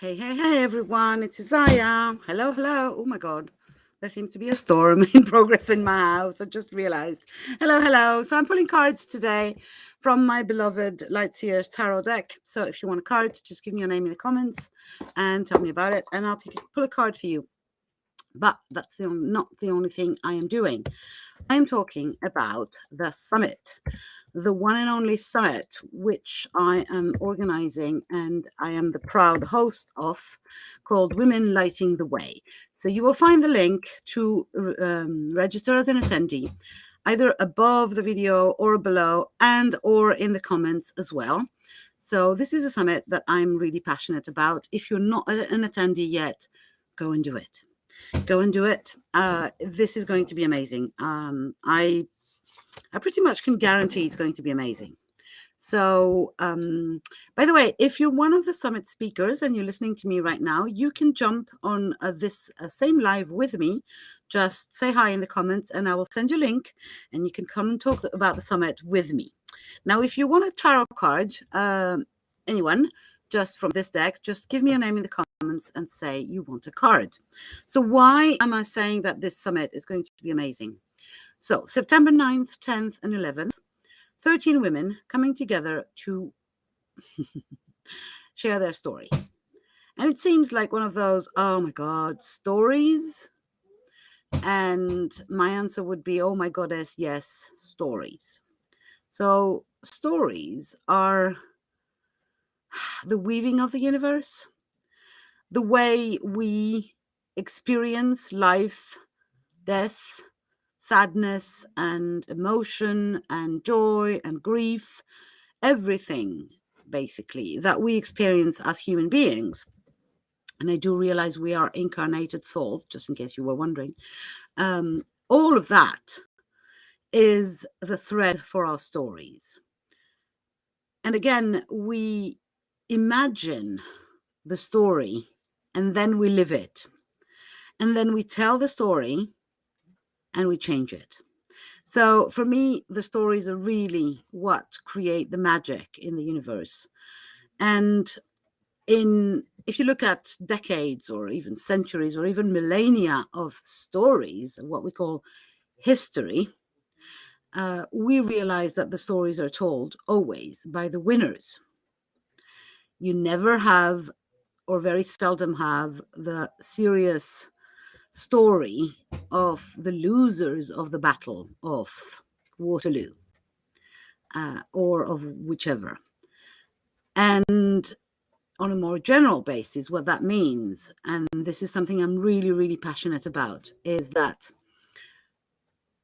Hey, hey, hey, everyone. It's Isaiah. Hello, hello. Oh, my God. There seems to be a storm in progress in my house. I just realized. Hello, hello. So I'm pulling cards today from my beloved Lightseers Tarot deck. So if you want a card, just give me your name in the comments and tell me about it, and I'll pull a card for you. But that's not the only thing I am doing. I am talking about the summit, the one and only summit, which I am organizing and I am the proud host of, called Women Lighting the Way. So you will find the link to register as an attendee either above the video or below, and or in the comments as well. So this is a summit that I'm really passionate about. If you're not an attendee yet, go and do it. Go and do it. This is going to be amazing. I pretty much can guarantee it's going to be amazing. So, by the way, if you're one of the summit speakers and you're listening to me right now, you can jump on this same live with me. Just say hi in the comments and I will send you a link and you can come and talk about the summit with me. Now, if you want a tarot card, anyone, just from this deck, just give me your name in the comments and say you want a card. So why am I saying that this summit is going to be amazing? So September 9th, 10th, and 11th, 13 women coming together to share their story. And it seems like one of those, oh my God, stories. And my answer would be, oh my goddess, yes, stories. So stories are the weaving of the universe, the way we experience life, death, sadness, and emotion, and joy, and grief, everything basically that we experience as human beings. And I do realize we are incarnated souls, just in case you were wondering. All of that is the thread for our stories. And again, we imagine the story and then we live it. And then we tell the story and we change it. So for me, the stories are really what create the magic in the universe. And if you look at decades or even centuries or even millennia of stories, what we call history, we realize that the stories are told always by the winners. You never have, or very seldom have, the serious story of the losers of the Battle of Waterloo, or of whichever. And on a more general basis, what that means, and this is something I'm really, really passionate about, is that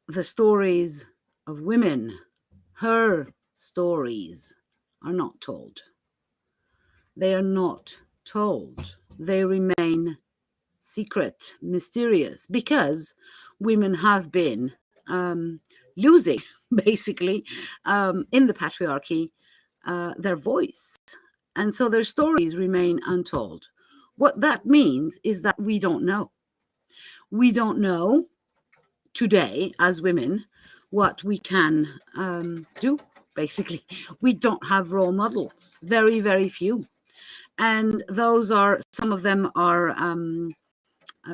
the stories of women, her stories, are not told. They are not told. They remain secret, mysterious, because women have been losing, basically, in the patriarchy, their voice. And so their stories remain untold. What that means is that we don't know. We don't know today as women what we can do, basically. We don't have role models, very, very few. And those are, some of them are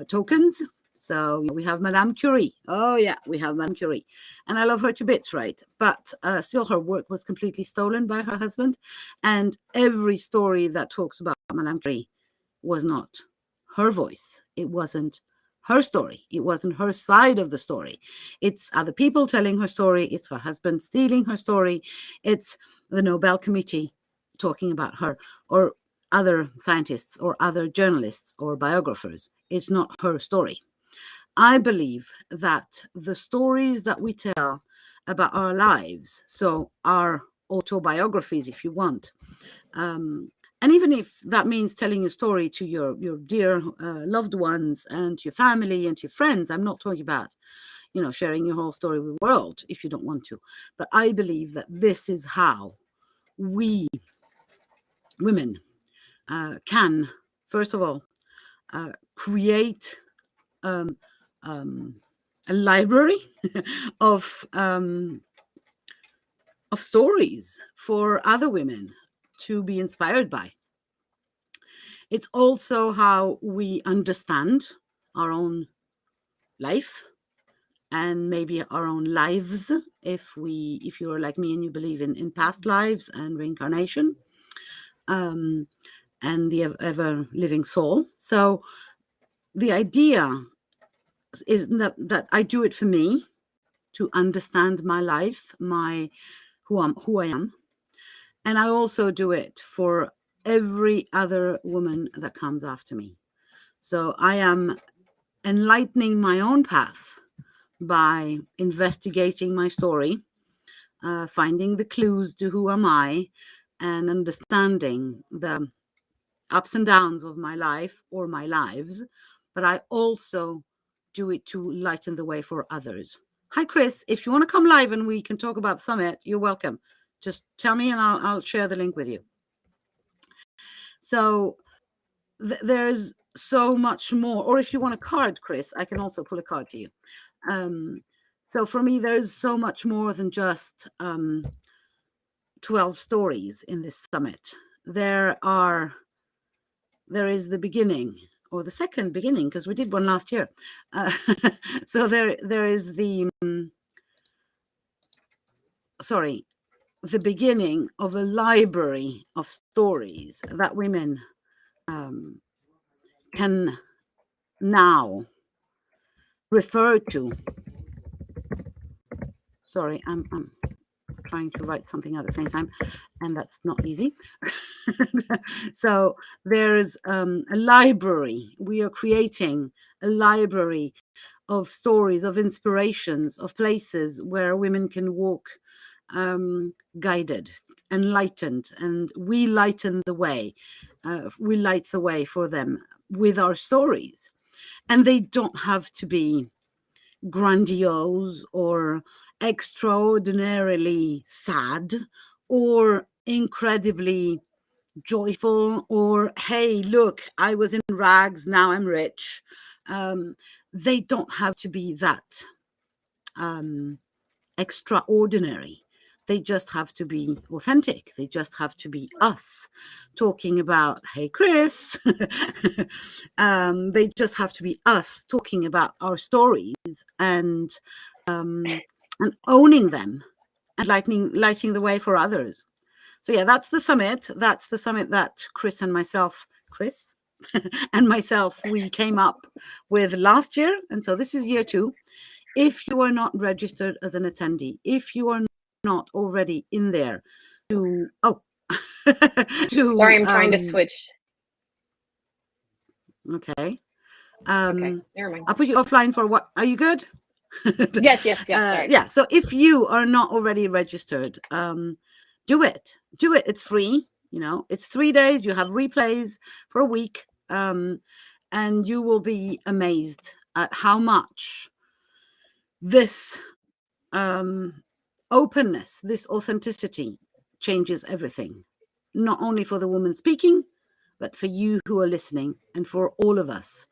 tokens. So we have Madame Curie. Oh yeah, we have Madame Curie. And I love her to bits, right? But still her work was completely stolen by her husband. And every story that talks about Madame Curie was not her voice. It wasn't her story. It wasn't her side of the story. It's other people telling her story. It's her husband stealing her story. It's the Nobel Committee talking about her, or other scientists or other journalists or biographers. It's not her story. I believe that the stories that we tell about our lives, so our autobiographies, if you want, and even if that means telling a story to your dear loved ones and to your family and to your friends, I'm not talking about, sharing your whole story with the world if you don't want to. But I believe that this is how we women can, first of all, create a library of stories for other women to be inspired by. It's also how we understand our own life and maybe our own lives, if you're like me and you believe in past lives and reincarnation, and the ever living soul. So the idea is that I do it for me, to understand my life, who I am, and I also do it for every other woman that comes after me. So I am enlightening my own path by investigating my story, finding the clues to who am I, and understanding the ups and downs of my life or my lives. But I also do it to lighten the way for others. Hi, Chris. If you want to come live and we can talk about the summit, you're welcome. Just tell me and I'll share the link with you. So there's so much more. Or if you want a card, Chris, I can also pull a card for you. So for me, there's so much more than just 12 stories in this summit. There is the beginning, or the second beginning, because we did one last year. So there is the beginning of a library of stories that women can now refer to. Sorry, I'm trying to write something at the same time, and that's not easy. So there's a library. We are creating a library of stories, of inspirations, of places where women can walk guided, enlightened, and we lighten the way. We light the way for them with our stories. And they don't have to be grandiose or extraordinarily sad or incredibly joyful, or hey, look, I was in rags, now I'm rich. They don't have to be that extraordinary. They just have to be authentic. They just have to be us talking about, hey, Chris. They just have to be us talking about our stories and owning them and lighting the way for others. So yeah, that's the summit. That's the summit that Chris and myself, we came up with last year. And so this is year 2. If you are not registered as an attendee, if you are not already in there sorry, I'm trying to switch. Okay. Okay, never mind. I'll put you offline for what? Are you good? Yes. Sorry. Yeah. So if you are not already registered, do it. It's free. It's 3 days. You have replays for a week, and you will be amazed at how much this openness, this authenticity changes everything, not only for the woman speaking, but for you who are listening and for all of us.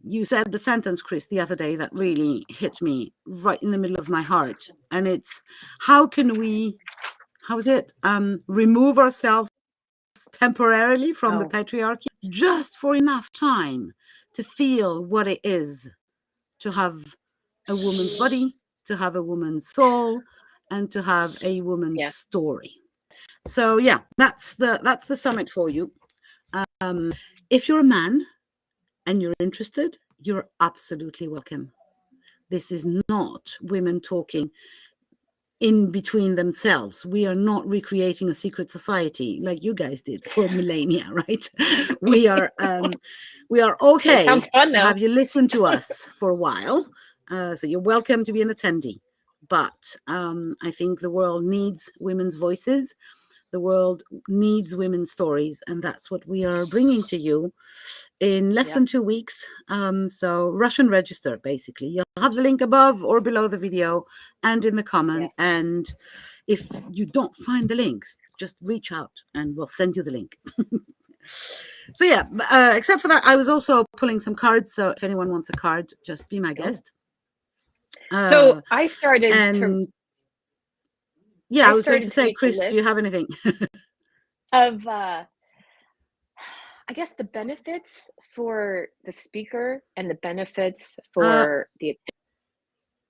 You said the sentence, Chris, the other day that really hit me right in the middle of my heart. And it's, how can we, remove ourselves temporarily from the patriarchy just for enough time to feel what it is to have a woman's body, to have a woman's soul, and to have a woman's story. So yeah, that's the summit for you. If you're a man and you're interested, you're absolutely welcome. This is not women talking in between themselves. We are not recreating a secret society like you guys did for millennia, right? We are okay. It sounds fun, though. Have you listened to us for a while? So you're welcome to be an attendee. But I think the world needs women's voices. The world needs women's stories, and that's what we are bringing to you in less than 2 weeks. So rush and register, basically. You'll have the link above or below the video and in the comments. And if you don't find the links, just reach out and we'll send you the link. So yeah, except for that, I was also pulling some cards. So if anyone wants a card, just be my guest. So I started I was going to say, Chris, do you have anything? I guess the benefits for the speaker and the benefits for the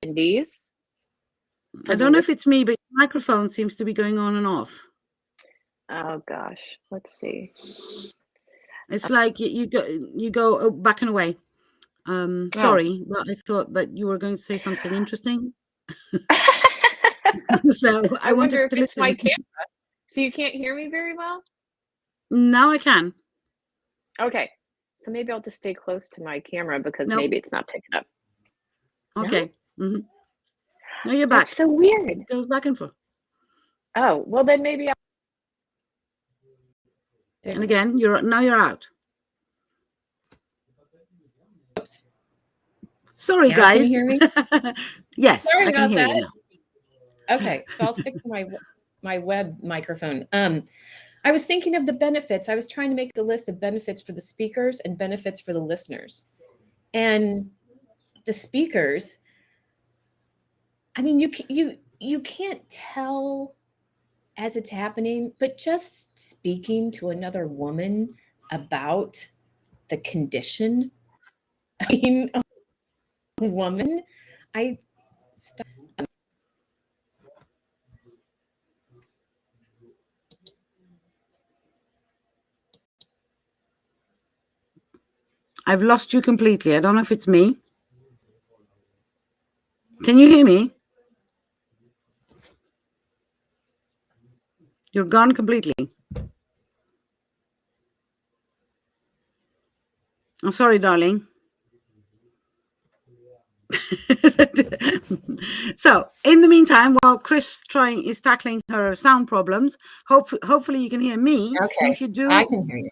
attendees. I don't know if it's me, but the microphone seems to be going on and off. Oh gosh, let's see. It's like you go back and away. Sorry, but I thought that you were going to say something interesting. So I wonder wanted to if it's listen. my camera. So you can't hear me very well? Now I can. Okay. So maybe I'll just stay close to my camera because maybe it's not picking up. Okay. No? Mm-hmm. No, you're back. That's so weird. It goes back and forth. Oh, well then maybe And again, you're out. Oops. Sorry, guys. Can you hear me? Yes, Sorry I can hear you now. Okay, so I'll stick to my web microphone. I was thinking of the benefits. I was trying to make the list of benefits for the speakers and benefits for the listeners. And the speakers, I mean, you can't tell as it's happening, but just speaking to another woman about the condition of being a woman, I've lost you completely. I don't know if it's me. Can you hear me? You're gone completely. I'm sorry, darling. So, in the meantime, while Chris is tackling her sound problems, hopefully you can hear me. Okay. And if you do, I can hear you.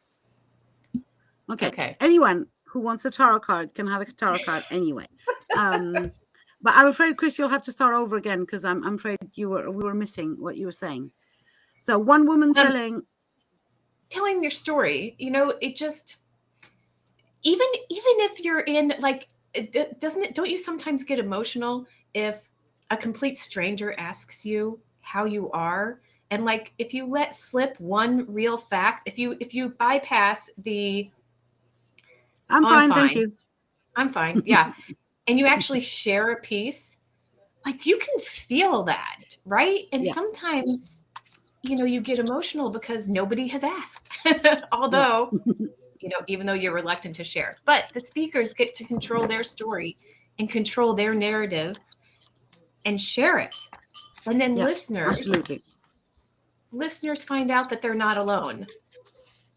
Okay. Anyone who wants a tarot card can have a tarot card anyway. But I'm afraid, Chris, you'll have to start over again because I'm afraid we were missing what you were saying. So one woman telling your story, it just even if you're in like, don't you sometimes get emotional if a complete stranger asks you how you are? And like, if you let slip one real fact, if you bypass the I'm fine, thank you. I'm fine. Yeah. And you actually share a piece, like you can feel that, right? And sometimes, you get emotional because nobody has asked, although, even though you're reluctant to share. But the speakers get to control their story and control their narrative and share it. And then listeners find out that they're not alone.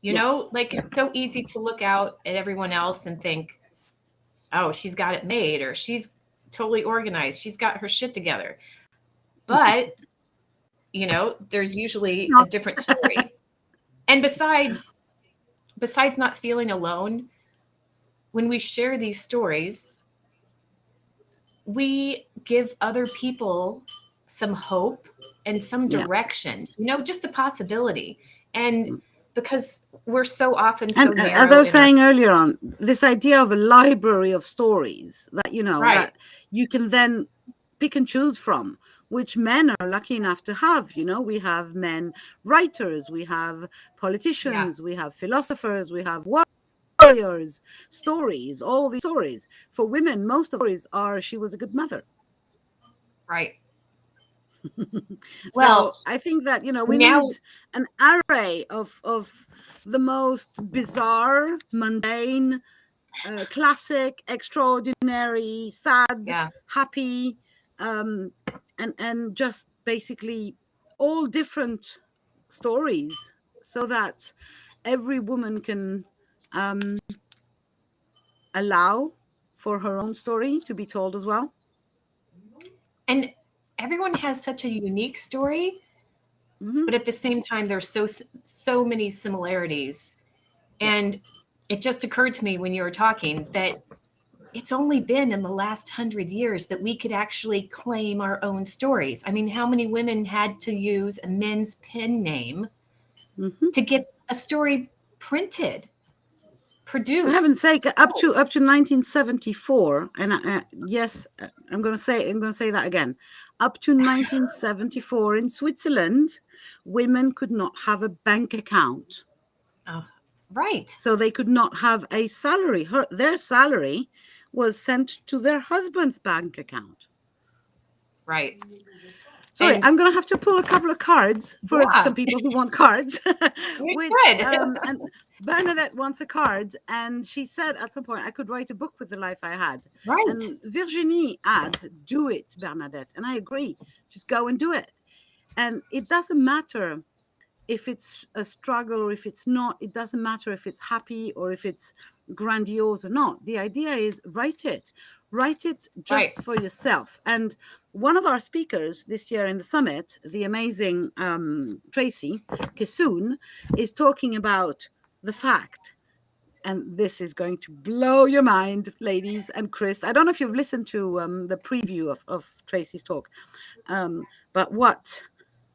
Like it's so easy to look out at everyone else and think, oh, she's got it made, or she's totally organized, she's got her shit together. But, there's usually a different story. And besides not feeling alone, when we share these stories, we give other people some hope and some direction, just a possibility. And because we're so often so narrow. As I was saying earlier on, this idea of a library of stories that, that you can then pick and choose from, which men are lucky enough to have. We have men writers, we have politicians, we have philosophers, we have warriors, stories, all these stories. For women, most of the stories are she was a good mother. Right. Well, so I think that, we need an array of the most bizarre, mundane, classic, extraordinary, sad, happy, and just basically all different stories so that every woman can allow for her own story to be told as well. And everyone has such a unique story, but at the same time, there's so many similarities. And it just occurred to me when you were talking that it's only been in the last 100 years that we could actually claim our own stories. I mean, how many women had to use a men's pen name to get a story printed, produced? For heaven's sake, up to 1974, and yes, I'm going to say that again. Up to 1974 in Switzerland, women could not have a bank account. Oh, Right. So they could not have a salary. Their salary was sent to their husband's bank account. Right. Sorry, And I'm going to have to pull a couple of cards for yeah, some people who want cards. you Which should. and Bernadette wants a card, and she said at some point I could write a book with the life I had. Right. And Virginie adds, "Do it, Bernadette," and I agree. Just go and do it. And it doesn't matter if it's a struggle or if it's not. It doesn't matter if it's happy or if it's grandiose or not. The idea is write it just Right. for yourself. And one of our speakers this year in the summit, the amazing Tracy Kissoon, is talking about the fact, and this is going to blow your mind, ladies and Chris. I don't know if you've listened to the preview of Tracy's talk, but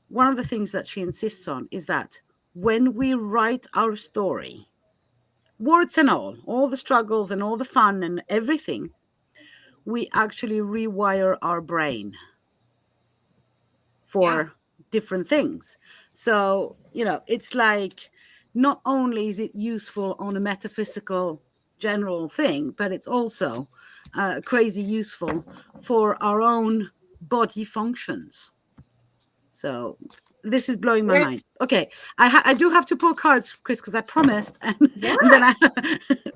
one of the things that she insists on is that when we write our story, words and all the struggles and all the fun and everything, we actually rewire our brain for different things. So, it's like not only is it useful on a metaphysical general thing, but it's also crazy useful for our own body functions. So this is blowing my mind. Okay, I do have to pull cards, Chris, because I promised, and then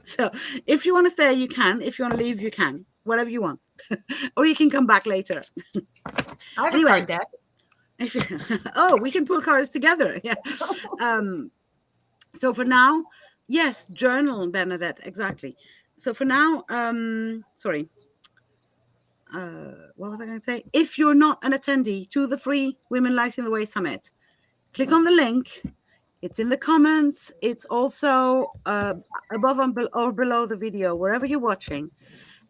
so if you want to stay, you can. If you want to leave, you can. Whatever you want, or you can come back later. I have a card deck. We can pull cards together. Yeah. So for now, yes, journal, Bernadette, exactly. So for now, sorry. What was I going to say? If you're not an attendee to the free Women Lighting the Way Summit, click on the link. It's in the comments. It's also above or below the video, wherever you're watching,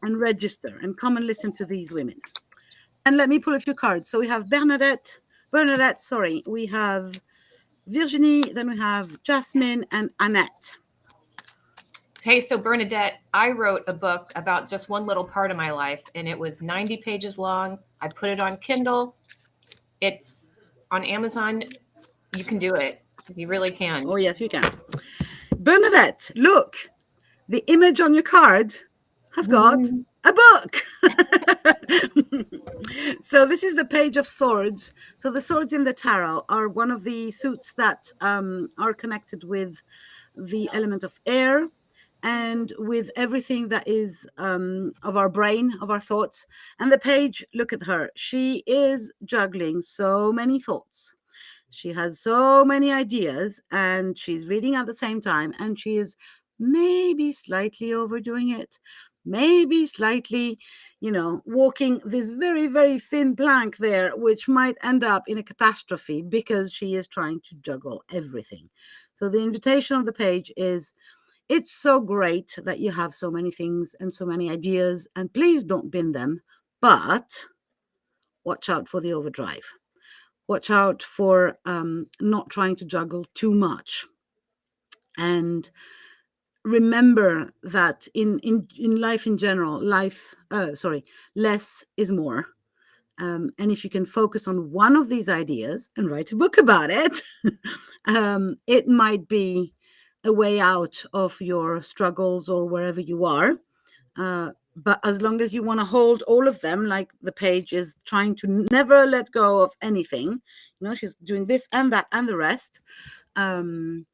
and register and come and listen to these women. And let me pull a few cards. So we have Bernadette, we have Virginie, then we have Jasmine and Annette. Hey, so Bernadette, I wrote a book about just one little part of my life, and it was 90 pages long. I put it on Kindle. It's on Amazon. You can do it. You really can. Oh, yes, you can. Bernadette, look, the image on your card has got a book. So this is the Page of Swords. So the swords in the tarot are one of the suits that are connected with the element of air and with everything that is of our brain, of our thoughts. And the page, look at her. She is juggling so many thoughts. She has so many ideas, and she's reading at the same time, and she is maybe slightly overdoing it, maybe slightly, walking this very, very thin plank there, which might end up in a catastrophe because she is trying to juggle everything. So the invitation of the page is, it's so great that you have so many things and so many ideas, and please don't bin them, but watch out for the overdrive. Watch out for not trying to juggle too much. And remember that in life in general, less is more. And if you can focus on one of these ideas and write a book about it, it might be a way out of your struggles or wherever you are. But as long as you want to hold all of them, like the page is trying to never let go of anything, she's doing this and that and the rest, and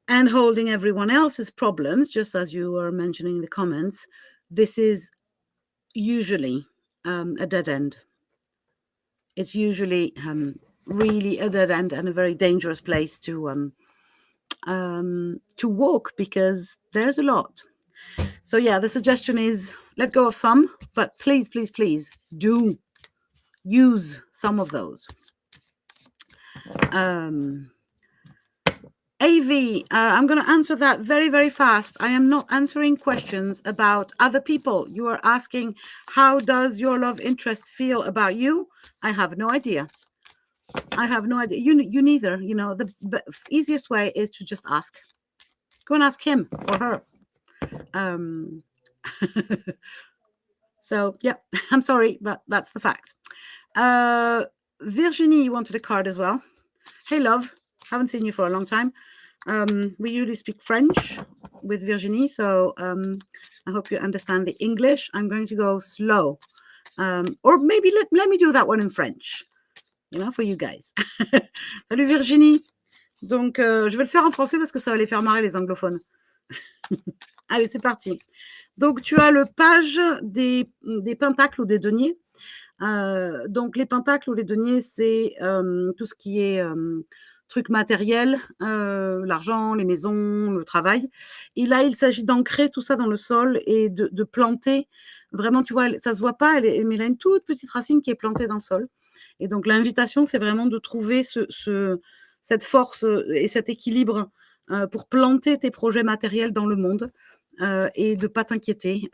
holding everyone else's problems, just as you were mentioning in the comments, this is usually a dead end. It's usually really a dead end and a very dangerous place to walk, because there's a lot. So yeah, the suggestion is let go of some, but please, please, please do use some of those. AV, I'm going to answer that very, very fast. I am not answering questions about other people. You are asking, how does your love interest feel about you? I have no idea. You neither. The easiest way is to just ask. Go and ask him or her. So yeah, I'm sorry, but that's the fact. Virginie wanted a card as well. Hey love, haven't seen you for a long time. We usually speak French with Virginie, so I hope you understand the English. I'm going to go slow, or maybe let me do that one in French, for you guys. Salut Virginie. Donc, je vais le faire en français parce que ça va les faire marrer les anglophones. Allez, c'est parti. Donc, tu as le page des pentacles ou des deniers. Donc, les pentacles ou les deniers, c'est tout ce qui est trucs matériels, l'argent, les maisons, le travail. Et là, il s'agit d'ancrer tout ça dans le sol et de planter. Vraiment, tu vois, ça ne se voit pas, mais elle a une toute petite racine qui est plantée dans le sol. Et donc, l'invitation, c'est vraiment de trouver cette force et cet équilibre pour planter tes projets matériels dans le monde et de ne pas t'inquiéter.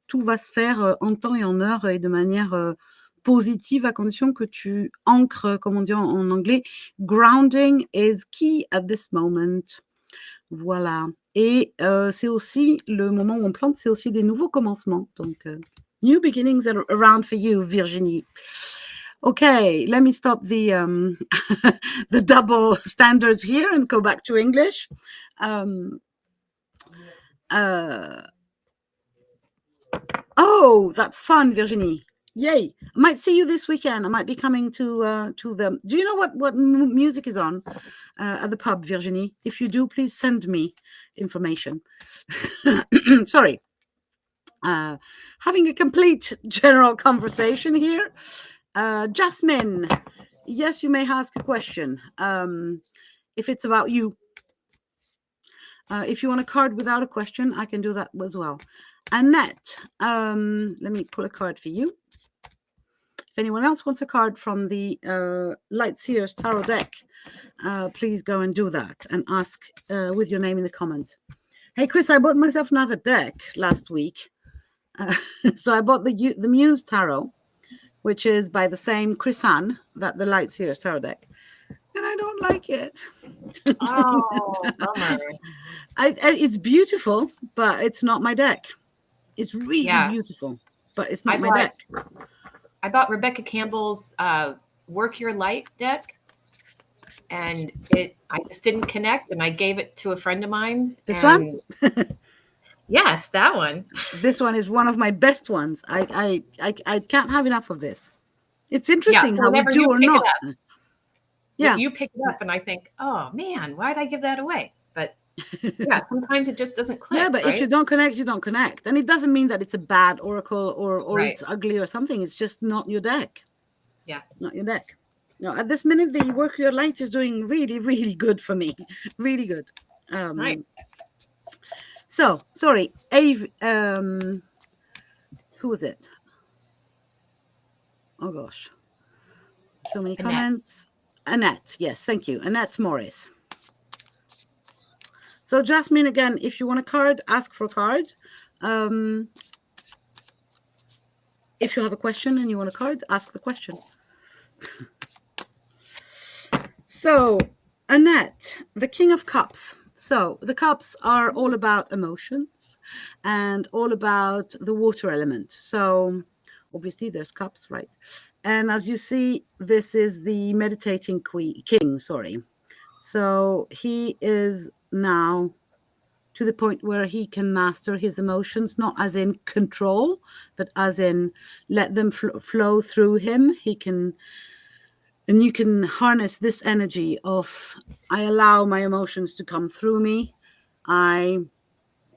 Tout va se faire en temps et en heure et de manière positive à condition que tu ancres, comme on dit en anglais, grounding is key at this moment. Voilà. Et c'est aussi le moment où on plante, c'est aussi des nouveaux commencements. Donc, new beginnings are around for you, Virginie. Okay, let me stop the the double standards here and go back to English. Oh, that's fun, Virginie. Yay. I might see you this weekend. I might be coming to the... Do you know what music is on at the pub, Virginie? If you do, please send me information. Sorry. Having a complete general conversation here. Jasmine, yes, you may ask a question if it's about you. If you want a card without a question, I can do that as well. Annette, let me pull a card for you. If anyone else wants a card from the Light Seers Tarot deck, please go and do that and ask with your name in the comments. Hey, Chris, I bought myself another deck last week. So I bought the Muse Tarot, which is by the same Chris Han, that the Light Seers Tarot deck. And I don't like it. Oh, bummer. It's beautiful, but it's not my deck. It's really beautiful, but it's not my deck. I bought Rebecca Campbell's Work Your Light deck, and I just didn't connect, and I gave it to a friend of mine. This one? Yes, that one. This one is one of my best ones. I can't have enough of this. It's interesting how we do or not. Yeah, you pick it up, and I think, oh man, why did I give that away? But yeah, sometimes it just doesn't click. Yeah, but right? if you don't connect, you don't connect, and it doesn't mean that it's a bad oracle or it's ugly or something. It's just not your deck. Yeah, not your deck. No, at this minute, the Work Your Light is doing really, really good for me. Really good. Nice. So, sorry, Ave, who was it? Oh, gosh. So many comments. Annette, yes, thank you. Annette Morris. So, Jasmine, again, if you want a card, ask for a card. If you have a question and you want a card, ask the question. So, Annette, the King of Cups. So the cups are all about emotions and all about the water element. So obviously there's cups, right? And as you see, this is the meditating king, sorry. So he is now to the point where he can master his emotions, not as in control, but as in let them flow through him. He can... And you can harness this energy of, I allow my emotions to come through me. I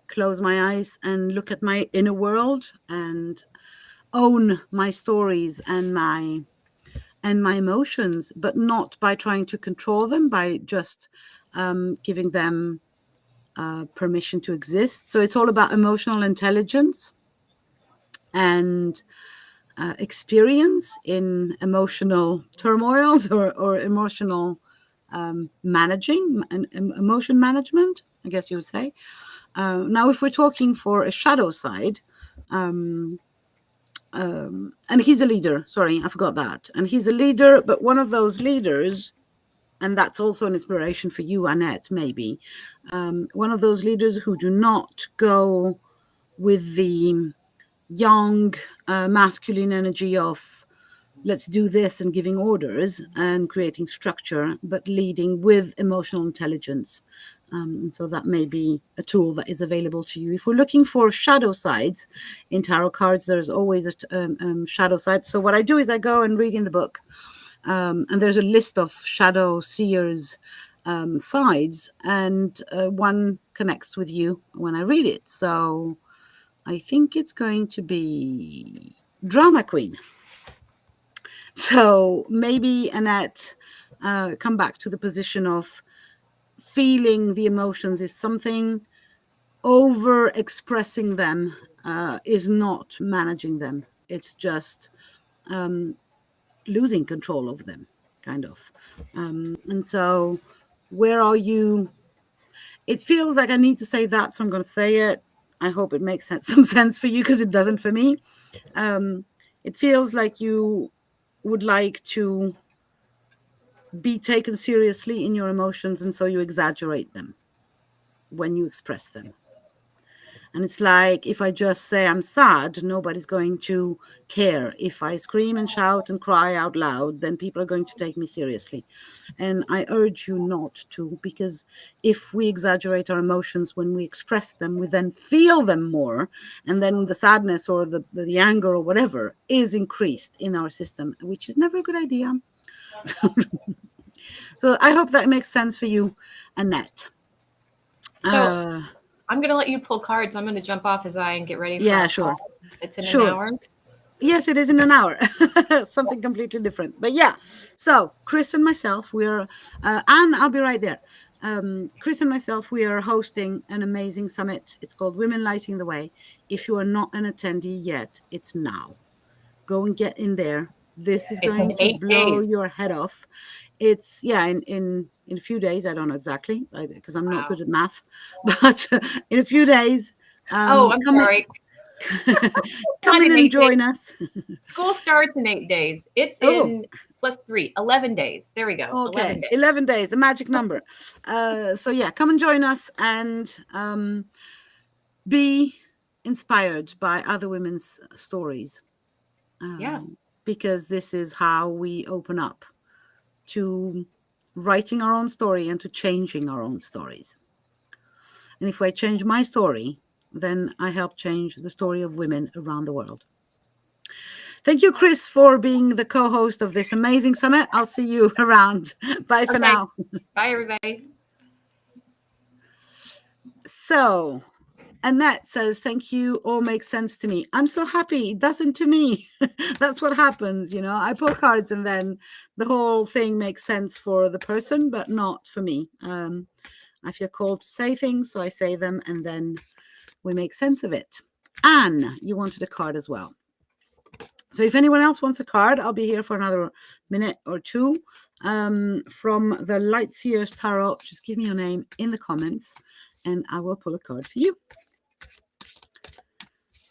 close my eyes and look at my inner world and own my stories and my emotions, but not by trying to control them, by just giving them permission to exist. So it's all about emotional intelligence and experience in emotional turmoils or emotional managing and emotion management, I guess you would say. Now, if we're talking for a shadow side, and he's a leader, sorry, I forgot that. And he's a leader, but one of those leaders, and that's also an inspiration for you, Annette, maybe, one of those leaders who do not go with the young masculine energy of let's do this and giving orders and creating structure, but leading with emotional intelligence. And so that may be a tool that is available to you. If we're looking for shadow sides in tarot cards, there's always a shadow side. So what I do is I go and read in the book, and there's a list of shadow seers sides, and one connects with you when I read it. So I think it's going to be Drama Queen. So maybe, Annette, come back to the position of feeling the emotions is something, over expressing them is not managing them. It's just losing control of them, kind of. And so where are you? It feels like I need to say that, so I'm going to say it. I hope it makes some sense for you, because it doesn't for me. It feels like you would like to be taken seriously in your emotions, and so you exaggerate them when you express them. And it's like, if I just say I'm sad, nobody's going to care. If I scream and shout and cry out loud, then people are going to take me seriously. And I urge you not to, because if we exaggerate our emotions when we express them, we then feel them more. And then the sadness or the anger or whatever is increased in our system, which is never a good idea. So I hope that makes sense for you, Annette. So I'm going to let you pull cards. I'm going to jump off as and get ready for yeah, sure. Call. It's in sure. an hour. Yes, it is in an hour. Something completely different. But yeah, so Chris and myself, we're, Anne, I'll be right there. Chris and myself, we are hosting an amazing summit. It's called Women Lighting the Way. If you are not an attendee yet, it's now. Go and get in there. This is going to blow your head off. It's, yeah, in a few days. I don't know exactly, because I'm not good at math. But in a few days. I'm sorry. Come in and join us. School starts in 8 days. It's in +3, 11 days. There we go. Okay, 11 days, a magic number. So yeah, come and join us and be inspired by other women's stories. Because this is how we open up to writing our own story and to changing our own stories. And if I change my story, then I help change the story of women around the world. Thank you, Chris, for being the co-host of this amazing summit. I'll see you around. Bye for now. Bye, everybody. So, Annette says, thank you. All makes sense to me. I'm so happy. It doesn't to me. That's what happens. I pull cards and then the whole thing makes sense for the person, but not for me. I feel called to say things, so I say them, and then we make sense of it. Anne, you wanted a card as well. So if anyone else wants a card, I'll be here for another minute or two. From the Light Seers Tarot, just give me your name in the comments and I will pull a card for you.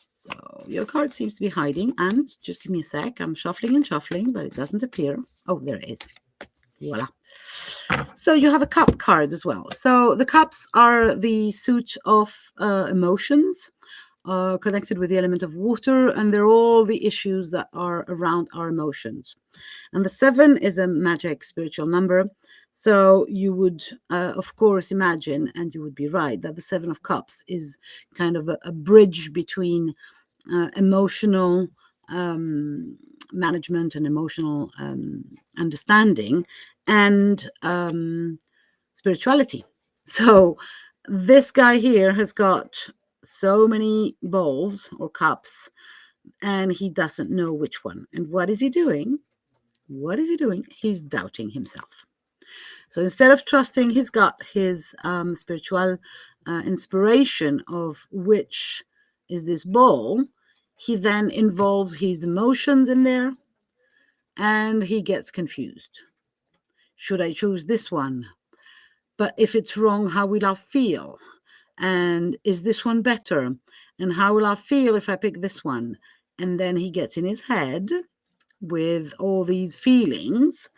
So your card seems to be hiding, and just give me a sec. I'm shuffling and shuffling, but it doesn't appear. Oh, there it is. Voila. So you have a cup card as well. So the cups are the suit of emotions, connected with the element of water, and they're all the issues that are around our emotions. And the 7 is a magic spiritual number. So you would, of course, imagine, and you would be right, that the 7 of Cups is kind of a bridge between emotional management and emotional understanding and spirituality. So this guy here has got so many bowls or cups, and he doesn't know which one. And what is he doing? What is he doing? He's doubting himself. So instead of trusting his gut, his spiritual inspiration of which is this bowl, he then involves his emotions in there, and he gets confused. Should I choose this one? But if it's wrong, how will I feel? And is this one better? And how will I feel if I pick this one? And then he gets in his head with all these feelings,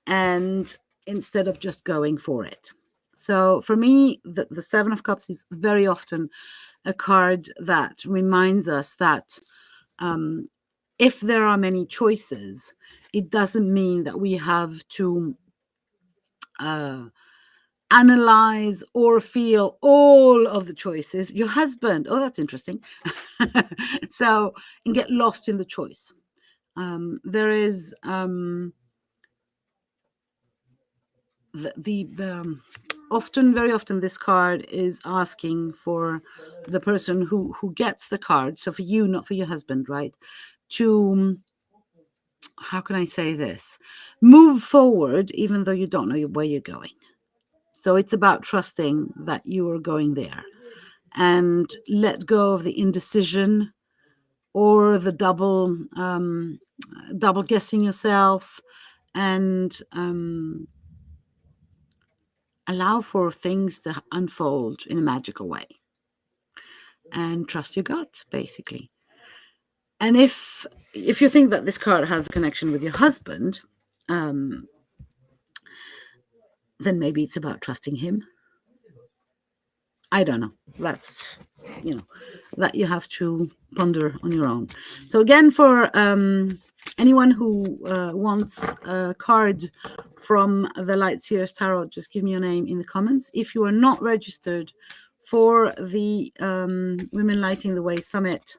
and instead of just going for it. So for me, the 7 of Cups is very often a card that reminds us that if there are many choices, it doesn't mean that we have to analyze or feel all of the choices. Your husband, oh, that's interesting. So, and get lost in the choice. There is the often, very often, this card is asking for the person who gets the card. So for you, not for your husband, right? To, how can I say this? Move forward, even though you don't know where you're going. So it's about trusting that you are going there, and let go of the indecision or the double guessing yourself, and allow for things to unfold in a magical way, and trust your gut, basically. And if you think that this card has a connection with your husband, then maybe it's about trusting him. I don't know. That's, that you have to ponder on your own. So again, for anyone who wants a card from the Light Seers Tarot, just give me your name in the comments. If you are not registered for the Women Lighting the Way Summit,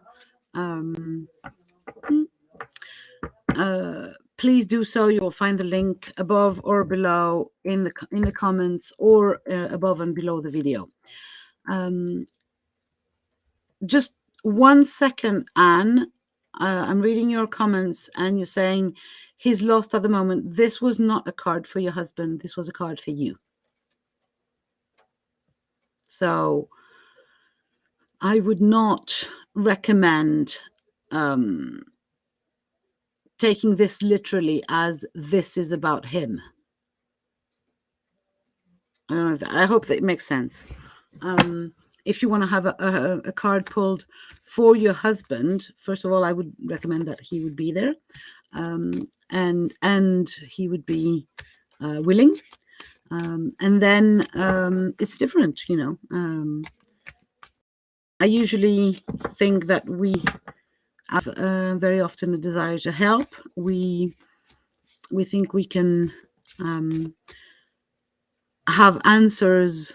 please do so. You will find the link above or below in the comments, or above and below the video. Just 1 second, Anne. I'm reading your comments, and you're saying he's lost at the moment. This was not a card for your husband. This was a card for you. So I would not recommend taking this literally as this is about him. I don't know if I hope that it makes sense. If you want to have a card pulled for your husband, first of all, I would recommend that he would be there, and he would be willing. And then it's different, I usually think that we have very often a desire to help. We think we can have answers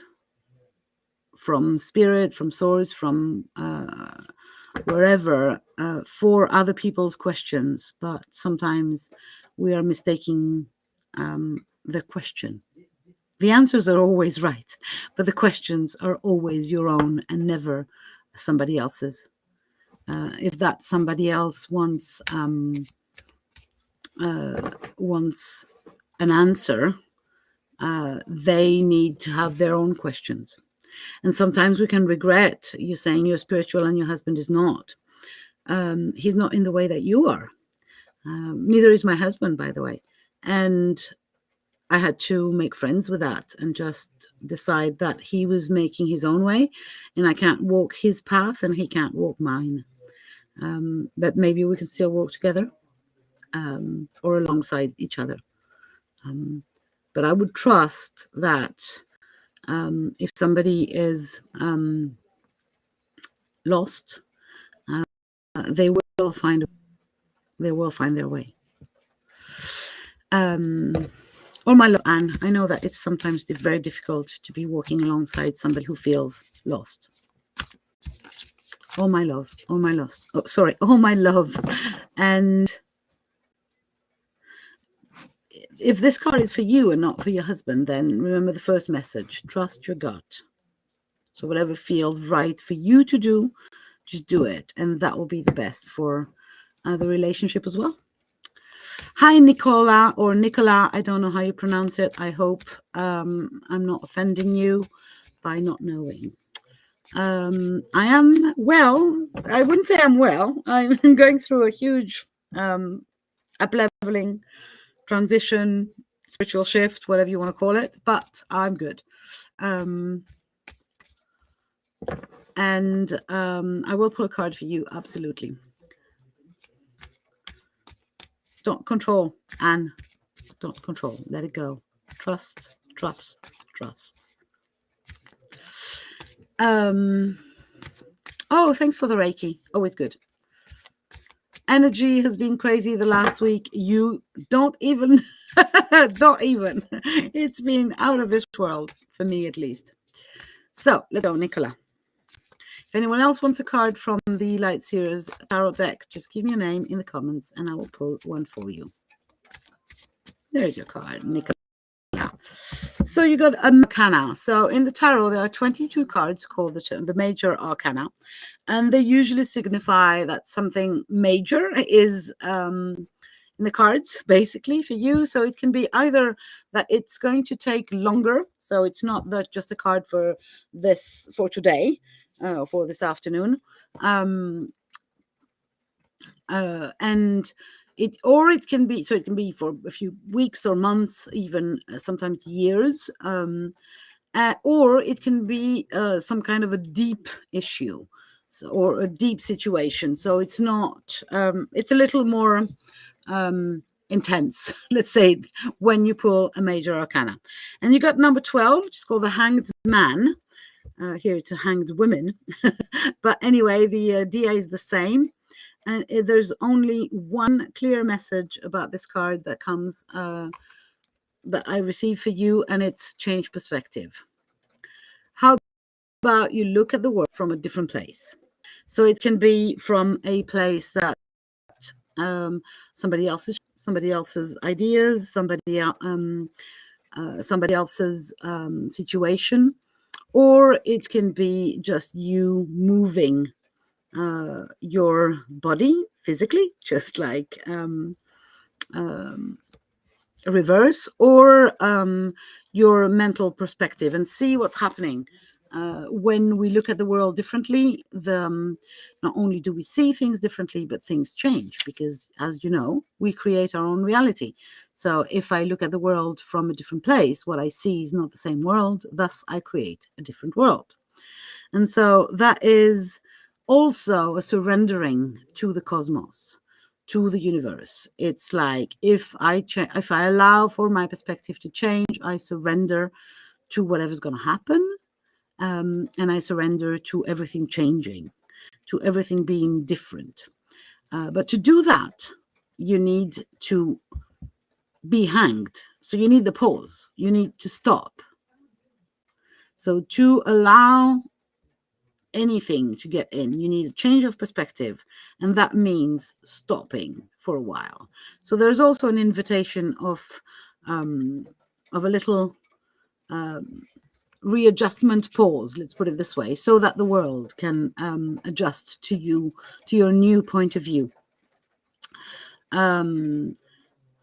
from spirit, from source, from wherever, for other people's questions, but sometimes we are mistaking the question. The answers are always right, but the questions are always your own and never somebody else's. If that somebody else wants an answer, they need to have their own questions. And sometimes we can regret you saying you're spiritual and your husband is not. He's not in the way that you are. Neither is my husband, by the way. And I had to make friends with that and just decide that he was making his own way, and I can't walk his path and he can't walk mine. But maybe we can still walk together, or alongside each other. But I would trust that if somebody is lost, they will find their way. All my love, Anne. I know that it's sometimes very difficult to be walking alongside somebody who feels lost. All my love, all my lost. Oh, sorry, all my love. And if this card is for you and not for your husband, then remember the first message: trust your gut. So whatever feels right for you to do, just do it, and that will be the best for the relationship as well. Hi, Nicola, or Nicola. I don't know how you pronounce it. I hope I'm not offending you by not knowing. I am well. I wouldn't say I'm well. I'm going through a huge up-leveling, transition, spiritual shift, whatever you want to call it, but I'm good. And I will pull a card for you, absolutely. Don't control, Anne. Don't control. Let it go. Trust, trust, trust. Oh, thanks for the Reiki. Always good. Energy has been crazy the last week. You don't even Don't even. It's been out of this world, for me at least. So let's go, Nicola. If anyone else wants a card from the Light Seers Tarot deck, just give me a name in the comments and I will pull one for you. There's your card, Nicola. So you got Arcana. So in the tarot, there are 22 cards called the major arcana, and they usually signify that something major is in the cards, basically, for you. So it can be either that it's going to take longer, so it's not just a card for today, for this afternoon, and it can be, so it can be for a few weeks or months, even sometimes years, or it can be some kind of a deep issue, or a deep situation. So it's not, it's a little more intense, let's say, when you pull a major arcana. And you got number 12, which is called the Hanged Man. Here it's a hanged woman, but anyway, the DA is the same. And there's only one clear message about this card that comes, that I received for you, and it's change perspective. How about you look at the world from a different place? So it can be from a place that somebody else's ideas, somebody else's situation, or it can be just you moving your body physically, just like reverse, or your mental perspective, and see what's happening. When we look at the world differently, not only do we see things differently, but things change, because, as you know, we create our own reality. So if I look at the world from a different place, what I see is not the same world, thus I create a different world. And so that is also a surrendering to the cosmos, to the universe. It's like, if I allow for my perspective to change, I surrender to whatever's going to happen, and I surrender to everything changing, to everything being different. But to do that, you need to be hanged. So you need the pause. You need to stop. So to allow anything to get in, you need a change of perspective, and that means stopping for a while. So there's also an invitation of a little readjustment pause, let's put it this way, so that the world can adjust to you, to your new point of view.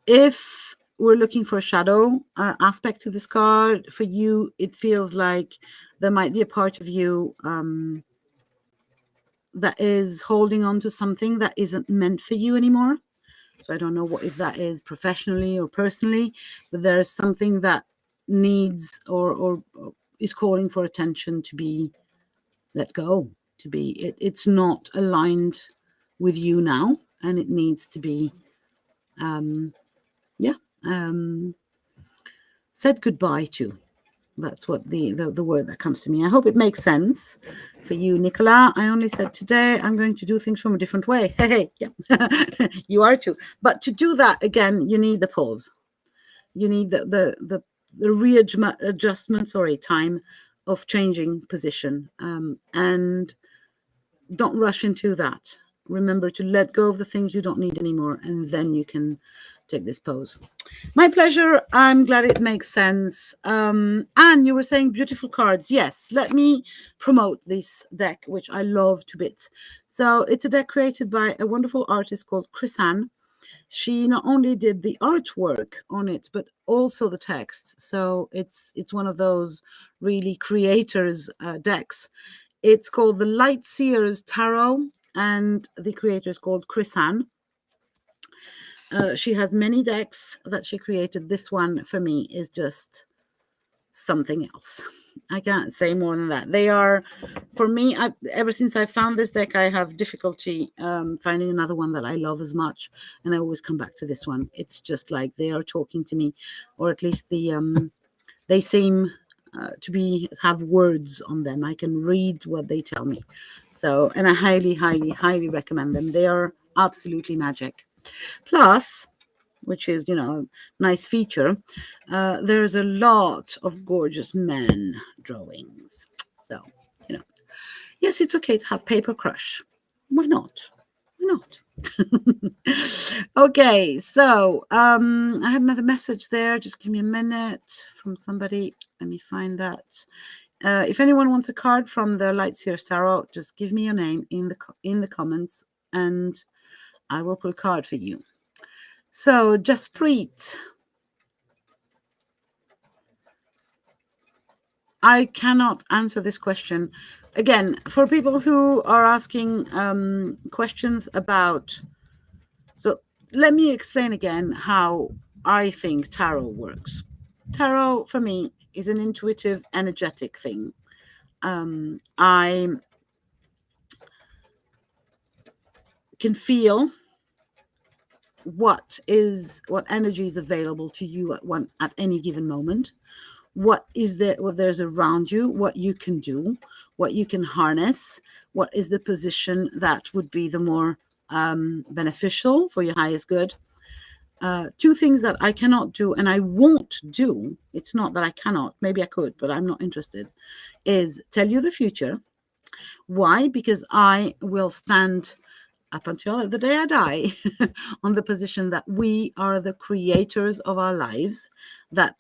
If we're looking for a shadow aspect to this card, for you, it feels like there might be a part of you that is holding on to something that isn't meant for you anymore. So I don't know if that is professionally or personally, but there is something that needs or is calling for attention to be let go, to be, it's not aligned with you now, and it needs to be said goodbye to. That's what the word that comes to me. I hope it makes sense for you, Nicola. I only said today I'm going to do things from a different way. Hey, yeah, you are too. But to do that, again, you need the pause. You need the readjustment, time of changing position. And don't rush into that. Remember to let go of the things you don't need anymore, and then you can take this pose. My pleasure. I'm glad it makes sense. And you were saying beautiful cards. Yes, let me promote this deck, which I love to bits. So it's a deck created by a wonderful artist called Chris-Anne. She not only did the artwork on it, but also the text. So it's one of those really creators decks. It's called the Light Seers Tarot, and the creator is called Chris-Anne. She has many decks that she created. This one, for me, is just something else. I can't say more than that. They are, for me, ever since I found this deck, I have difficulty finding another one that I love as much, and I always come back to this one. It's just like they are talking to me, or at least they seem to have words on them. I can read what they tell me. So, and I highly, highly, highly recommend them. They are absolutely magic. Plus, which is, a nice feature, there's a lot of gorgeous men drawings. So, yes, it's okay to have paper crush. Why not? Why not? Okay, so I had another message there. Just give me a minute from somebody. Let me find that. If anyone wants a card from the Lightseer Tarot, just give me your name in the comments, and I will pull a card for you. So, Jaspreet, I cannot answer this question. Again, for people who are asking questions about, so let me explain again how I think tarot works. Tarot for me is an intuitive, energetic thing. I can feel what energy is available to you at any given moment. What there's around you, what you can do, what you can harness, what is the position that would be the more beneficial for your highest good. Two things that I cannot do and I won't do, it's not that I cannot, maybe I could, but I'm not interested, is tell you the future. Why? Because I will stand up until the day I die on the position that we are the creators of our lives, that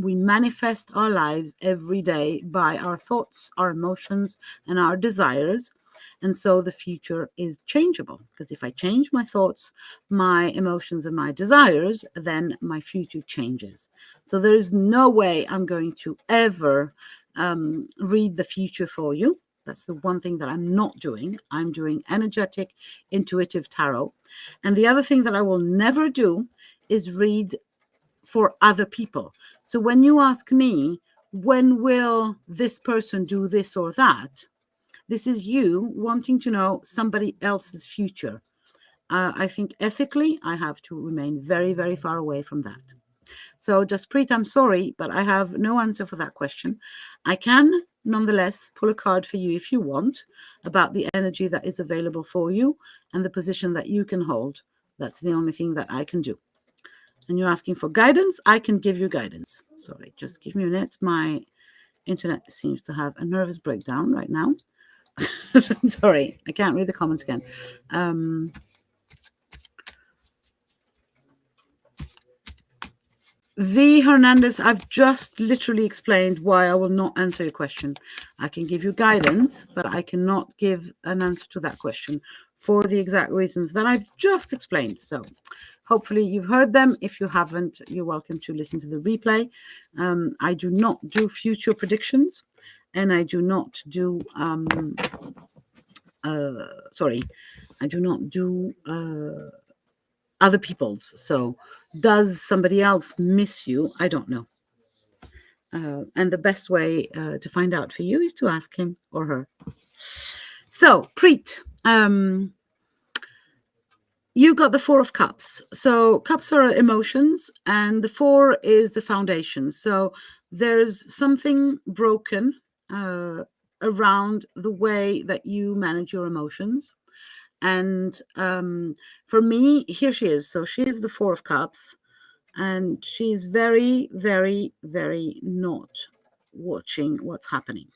we manifest our lives every day by our thoughts, our emotions, and our desires. And so the future is changeable, because if I change my thoughts, my emotions, and my desires, then my future changes. So there is no way I'm going to ever read the future for you. That's the one thing that I'm not doing. I'm doing energetic, intuitive tarot. And the other thing that I will never do is read for other people. So when you ask me, when will this person do this or that? This is you wanting to know somebody else's future. I think ethically, I have to remain very, very far away from that. So Jaspreet, I'm sorry, but I have no answer for that question. I can nonetheless pull a card for you if you want about the energy that is available for you and the position that you can hold. That's the only thing that I can do. And you're asking for guidance, I can give you guidance. Sorry, just give me a minute. My internet seems to have a nervous breakdown right now. Sorry, I can't read the comments again. V. Hernandez, I've just literally explained why I will not answer your question. I can give you guidance, but I cannot give an answer to that question for the exact reasons that I've just explained. So hopefully you've heard them. If you haven't, you're welcome to listen to the replay. I do not do future predictions, and I do not do, I do not do other people's. So does somebody else miss you? I don't know. And the best way to find out for you is to ask him or her. So, Preet, you got the 4 of Cups. So cups are emotions, and the 4 is the foundation. So there's something broken around the way that you manage your emotions. And for me, here she is. So she is the 4 of Cups. And she's very, very, very not watching what's happening.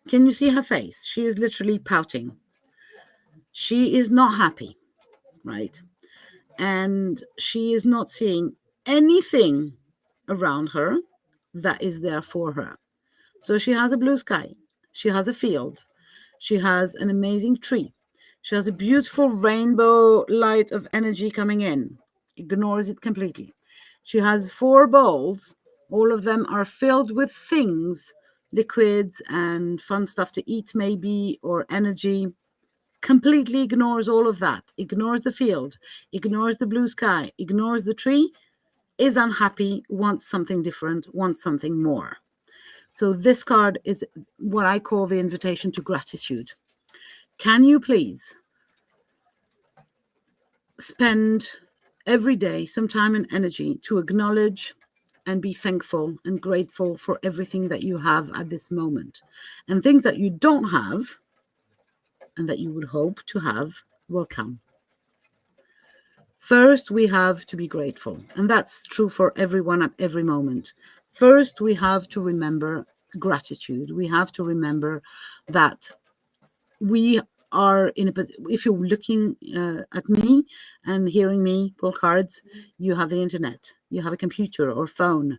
Can you see her face? She is literally pouting. She is not happy, right? And she is not seeing anything around her that is there for her. So she has a blue sky. She has a field. She has an amazing tree. She has a beautiful rainbow light of energy coming in. Ignores it completely. She has 4 bowls. All of them are filled with things, liquids and fun stuff to eat maybe, or energy. Completely ignores all of that. Ignores the field. Ignores the blue sky. Ignores the tree. Is unhappy. Wants something different. Wants something more. So this card is what I call the invitation to gratitude. Can you please spend every day some time and energy to acknowledge and be thankful and grateful for everything that you have at this moment, and things that you don't have and that you would hope to have will come. First, we have to be grateful, and that's true for everyone at every moment. First, we have to remember gratitude. We have to remember that we are in a position. If you're looking at me and hearing me pull cards, you have the internet, you have a computer or phone.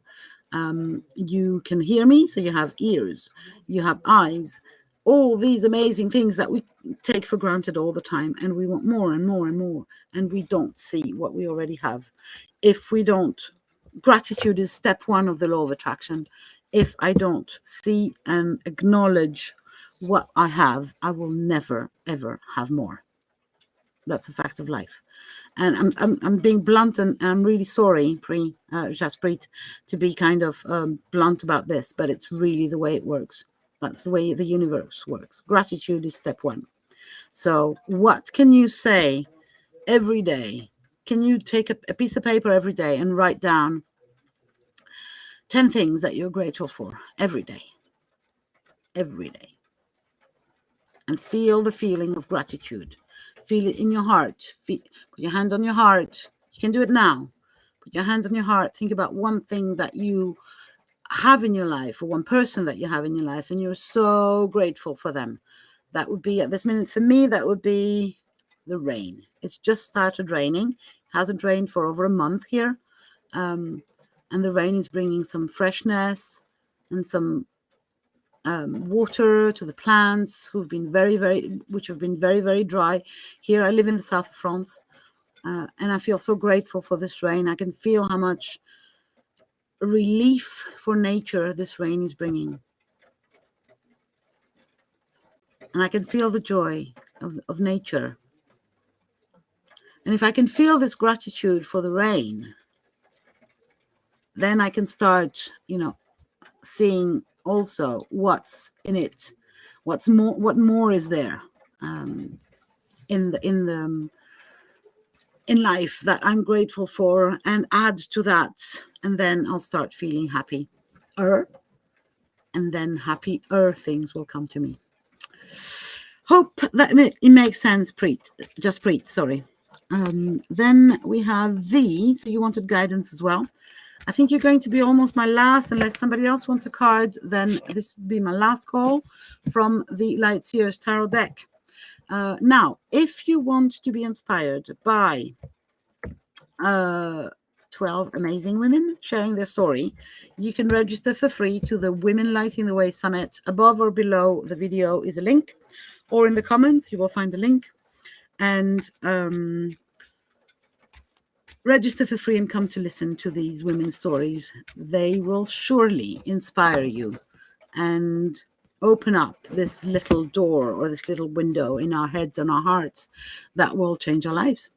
You can hear me, so you have ears, you have eyes, all these amazing things that we take for granted all the time, and we want more and more and more, and we don't see what we already have. If we don't, gratitude is step one of the law of attraction. If I don't see and acknowledge what I have, I will never ever have more. That's a fact of life. And I'm being blunt, and I'm really sorry, Jaspreet, to be kind of blunt about this, but it's really the way it works. That's the way the universe works. Gratitude is step one. So what can you say every day? Can you take a piece of paper every day and write down 10 things that you're grateful for every day? Every day. And feel the feeling of gratitude. Feel it in your heart. Put your hand on your heart. You can do it now. Put your hand on your heart. Think about one thing that you have in your life, or one person that you have in your life, and you're so grateful for them. That would be, at this minute, for me, that would be the rain. It's just started raining. It hasn't rained for over a month here. And the rain is bringing some freshness and some water to the plants which have been very, very dry. Here I live in the south of France, and I feel so grateful for this rain. I can feel how much relief for nature this rain is bringing, and I can feel the joy of nature. And if I can feel this gratitude for the rain, then I can start, seeing also what's in it, what more is there in life that I'm grateful for, and add to that, and then I'll start feeling happy, and then happier things will come to me. Hope that it makes sense, Preet. Sorry. Then we have V. So you wanted guidance as well. I think you're going to be almost my last, unless somebody else wants a card, then this will be my last call from the Light Seers Tarot deck. Now, if you want to be inspired by 12 amazing women sharing their story, you can register for free to the Women Lighting the Way Summit. Above or below the video is a link, or in the comments you will find the link. And register for free and come to listen to these women's stories. They will surely inspire you and open up this little door, or this little window in our heads and our hearts, that will change our lives.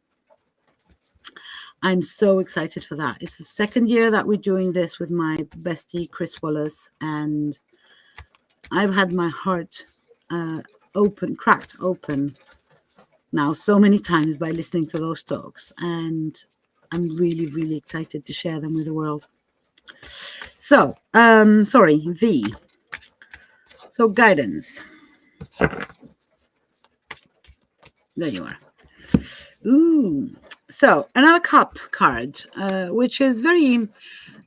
I'm so excited for that. It's the second year that we're doing this with my bestie, Chris Wallace, and I've had my heart cracked open now so many times by listening to those talks, and I'm really, really excited to share them with the world. So, sorry, V. So guidance. There you are. Ooh. So another cup card, which is very,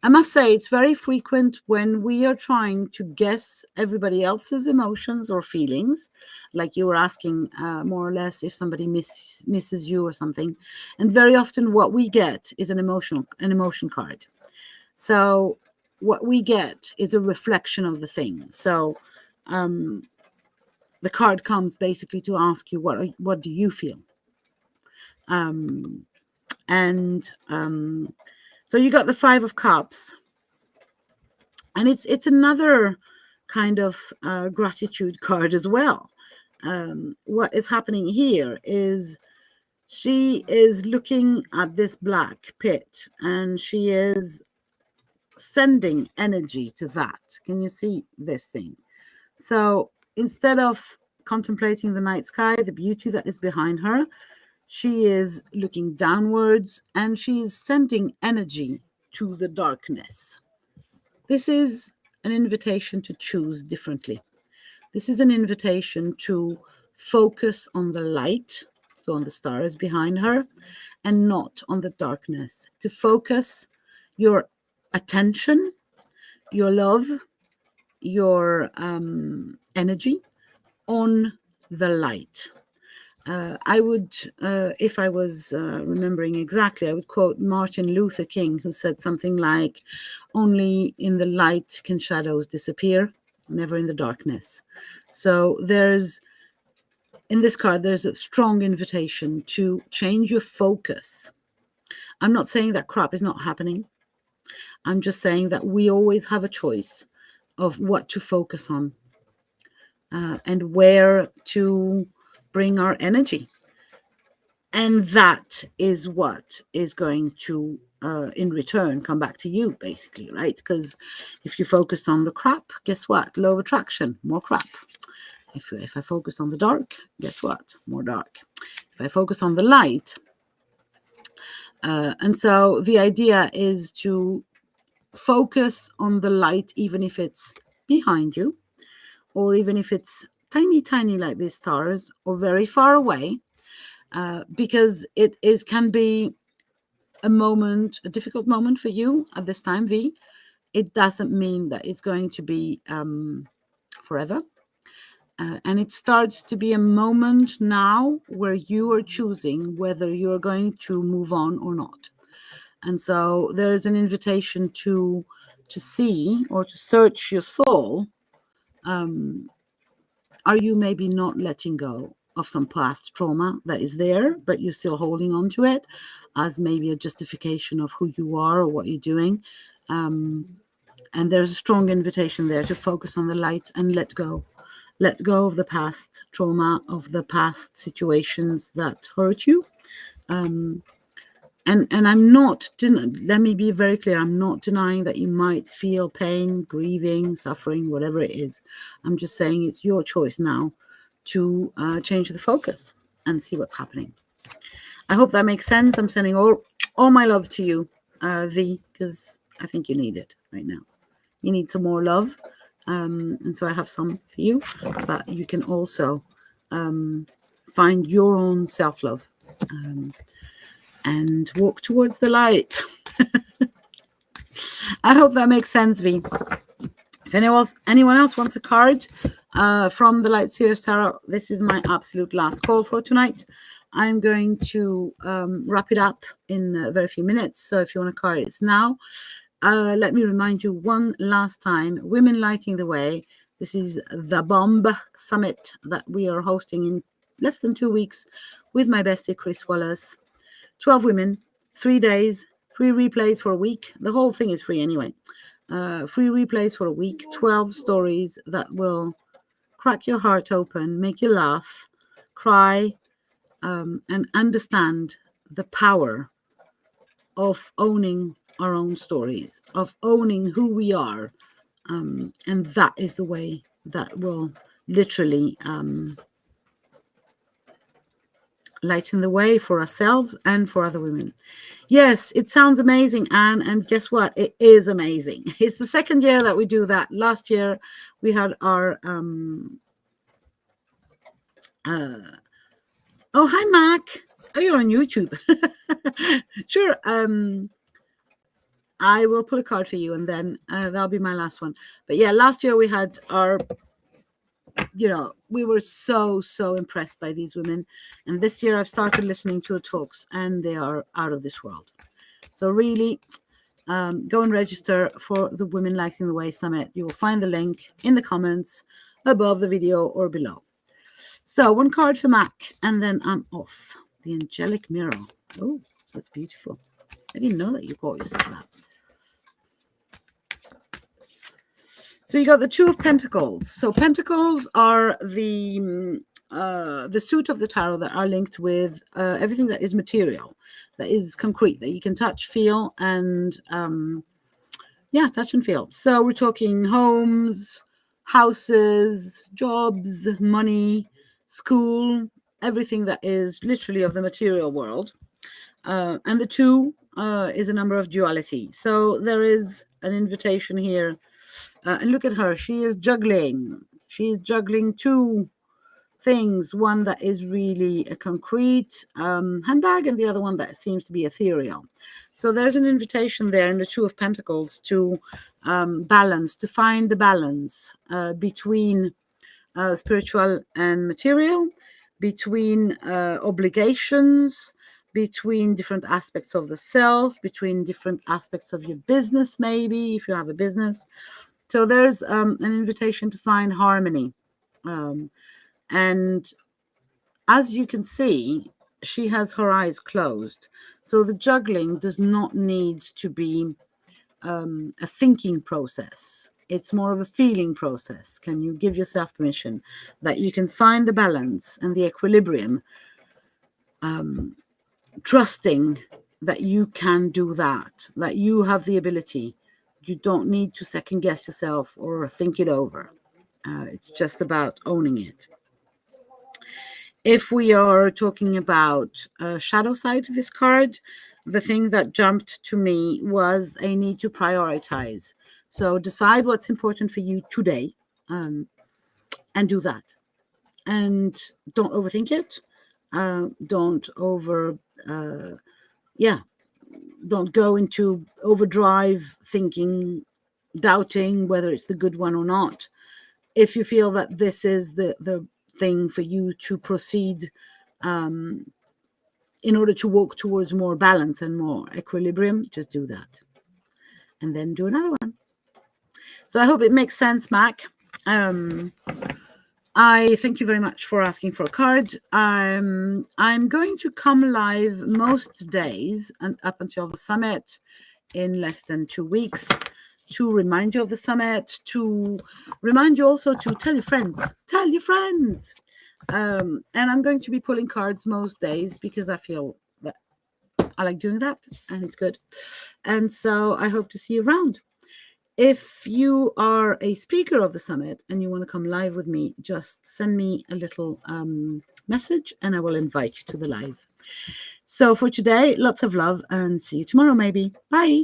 I must say, it's very frequent when we are trying to guess everybody else's emotions or feelings, like you were asking more or less if somebody misses you or something. And very often what we get is an emotion card. So what we get is a reflection of the thing. So the card comes basically to ask you, what do you feel? So you got the 5 of Cups, and it's another kind of gratitude card as well. What is happening here is she is looking at this black pit, and she is sending energy to that. Can you see this thing? So instead of contemplating the night sky, the beauty that is behind her, she is looking downwards, and she is sending energy to the darkness. This is an invitation to choose differently. This is an invitation to focus on the light so on the stars behind her, and not on the darkness. To focus your attention, your love, your energy on the light. I would, if I was remembering exactly, I would quote Martin Luther King, who said something like, "Only in the light can shadows disappear, never in the darkness." So in this card, there's a strong invitation to change your focus. I'm not saying that crap is not happening. I'm just saying that we always have a choice of what to focus on and where to bring our energy. And that is what is going to, in return, come back to you, basically, right? Because if you focus on the crap, guess what? Law of attraction, more crap. If I focus on the dark, guess what? More dark. If I focus on the light, and so the idea is to focus on the light, even if it's behind you, or even if it's tiny, tiny like these stars, or very far away, because it can be a difficult moment for you at this time, V. It doesn't mean that it's going to be forever. And it starts to be a moment now where you are choosing whether you're going to move on or not. And so there is an invitation to see or to search your soul. Are you maybe not letting go of some past trauma that is there, but you're still holding on to it as maybe a justification of who you are or what you're doing? And there's a strong invitation there to focus on the light and let go. Let go of the past trauma, of the past situations that hurt you. And I'm not, let me be very clear, I'm not denying that you might feel pain, grieving, suffering, whatever it is. I'm just saying it's your choice now to change the focus and see what's happening. I hope that makes sense. I'm sending all my love to you, V, because I think you need it right now. You need some more love. And so I have some for you, but you can also find your own self-love and walk towards the light. I hope that makes sense, V. If anyone else wants a card from the Light Seers Tarot, this is my absolute last call for tonight. I'm going to wrap it up in a very few minutes. So if you want a card, it's now. Let me remind you one last time, Women Lighting the Way. This is the Bomb Summit that we are hosting in less than 2 weeks with my bestie, Chris Wallace. 12 women, 3 days, free replays for a week. The whole thing is free anyway. Free replays for a week, 12 stories that will crack your heart open, make you laugh, cry, and understand the power of owning our own stories, of owning who we are. And that is the way that will literally lighten the way for ourselves and for other women. Yes, it sounds amazing, Anne, and guess what? It is amazing. It's the second year that we do that. Last year we had our oh, hi Mac. Oh, you're on YouTube. Sure. I will pull a card for you, and then that'll be my last one. But yeah, last year we had our, we were so impressed by these women, and this year I've started listening to the talks, and they are out of this world. So really, go and register for the Women Lighting the Way Summit. You will find the link in the comments above the video or below. So one card for Mac, and then I'm off. The Angelic Mirror. Oh, that's beautiful. I didn't know that you called yourself that. So you got the Two of Pentacles. So Pentacles are the suit of the tarot that are linked with everything that is material, that is concrete, that you can touch, feel, and touch and feel. So we're talking homes, houses, jobs, money, school, everything that is literally of the material world. And the two is a number of duality. So there is an invitation here. And look at her. She is juggling. She's juggling two things, one that is really a concrete handbag and the other one that seems to be ethereal. So there's an invitation there in the Two of Pentacles to balance, to find the balance between spiritual and material, between obligations, between different aspects of the self, between different aspects of your business, maybe if you have a business. So there's an invitation to find harmony. And as you can see, she has her eyes closed. So the juggling does not need to be a thinking process. It's more of a feeling process. Can you give yourself permission that you can find the balance and the equilibrium, trusting that you can do that you have the ability. You don't need to second guess yourself or think it over. It's just about owning it. If we are talking about shadow side of this card, the thing that jumped to me was a need to prioritize. So decide what's important for you today, and do that. And don't overthink it. Don't don't go into overdrive thinking, doubting whether it's the good one or not. If you feel that this is the thing for you to proceed in order to walk towards more balance and more equilibrium, just do that. And then do another one. So I hope it makes sense, Mac. I thank you very much for asking for a card. I'm going to come live most days and up until the summit in less than 2 weeks to remind you of the summit, to remind you also to tell your friends. And I'm going to be pulling cards most days because I feel that I like doing that and it's good. And so I hope to see you around. If you are a speaker of the summit and you want to come live with me, just send me a little message and I will invite you to the live. So for today, lots of love and see you tomorrow maybe. Bye.